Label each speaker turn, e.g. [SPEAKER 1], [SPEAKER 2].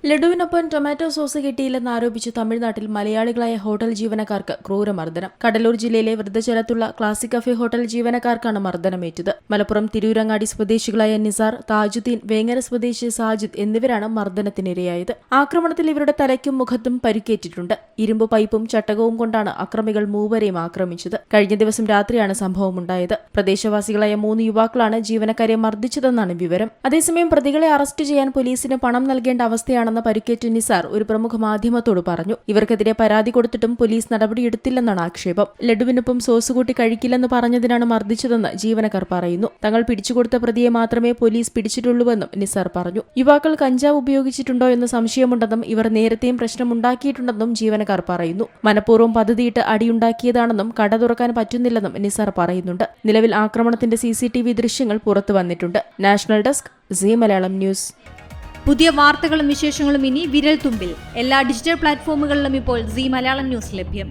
[SPEAKER 1] ലഡുവിനൊപ്പം tomato sauce കിട്ടിയില്ലെന്ന് ആരോപിച്ച് തമിഴ്നാട്ടിൽ മലയാളികളായ ഹോട്ടൽ ജീവനക്കാർക്ക് ക്രൂരമർദ്ദനം. കടലൂർ ജില്ലയിലെ വൃദ്ധചലത്തുള്ള ക്ലാസിക് കഫേ ഹോട്ടൽ ജീവനക്കാർക്കാണ് മർദ്ദനമേറ്റത്. മലപ്പുറം തിരൂരങ്ങാടി സ്വദേശികളായ നിസാർ, താജുദ്ദീൻ, വേങ്ങര സ്വദേശി സാജിദ് എന്നിവരാണ് മർദ്ദനത്തിനിരയായത്. ആക്രമണത്തിൽ ഇവരുടെ തലയ്ക്കും മുഖത്തും പരിക്കേറ്റിട്ടുണ്ട്. ഇരുമ്പ് പൈപ്പും ചട്ടകവും കൊണ്ടാണ് അക്രമികൾ മൂവരെയും ആക്രമിച്ചത്. കഴിഞ്ഞ ദിവസം രാത്രിയാണ് സംഭവമുണ്ടായത്. പ്രദേശവാസികളായ 3 യുവാക്കളാണ് ജീവനക്കാരെ മർദ്ദിച്ചതെന്നാണ് വിവരം. അതേസമയം പ്രതികളെ അറസ്റ്റ് ചെയ്യാൻ പോലീസിന് പണം നൽകേണ്ട അവസ്ഥയാണ് പരിക്കേറ്റ നിസാർ ഒരു പ്രമുഖ മാധ്യമത്തോട് പറഞ്ഞു. ഇവർക്കെതിരെ പരാതി കൊടുത്തിട്ടും പോലീസ് നടപടിയെടുത്തില്ലെന്നാണ് ആക്ഷേപം. ലഡുവിനൊപ്പം സോസ് കൂട്ടി കഴിക്കില്ലെന്ന് പറഞ്ഞതിനാണ് മർദ്ദിച്ചതെന്ന് ജീവനക്കാർ പറയുന്നു. തങ്ങൾ പിടിച്ചുകൊടുത്ത പ്രതിയെ മാത്രമേ പോലീസ് പിടിച്ചിട്ടുള്ളൂവെന്നും നിസാർ പറഞ്ഞു. യുവാക്കൾ കഞ്ചാവ് ഉപയോഗിച്ചിട്ടുണ്ടോ എന്ന് സംശയമുണ്ടെന്നും ഇവർ നേരത്തെയും പ്രശ്നമുണ്ടാക്കിയിട്ടുണ്ടെന്നും ജീവനക്കാർ പറയുന്നു. മനഃപൂർവ്വം പദ്ധതിയിട്ട് അടിയുണ്ടാക്കിയതാണെന്നും കട തുറക്കാൻ പറ്റുന്നില്ലെന്നും നിസാർ പറയുന്നുണ്ട്. നിലവിൽ ആക്രമണത്തിന്റെ CCTV ദൃശ്യങ്ങൾ പുറത്തു വന്നിട്ടുണ്ട്. National desk, Zee Malayalam news.
[SPEAKER 2] പുതിയ വാർത്തകളും വിശേഷങ്ങളും ഇനി വിരൽ തുമ്പിൽ. എല്ലാ ഡിജിറ്റൽ പ്ലാറ്റ്ഫോമുകളിലും ഇപ്പോൾ സീ മലയാളം ന്യൂസ് ലഭ്യം.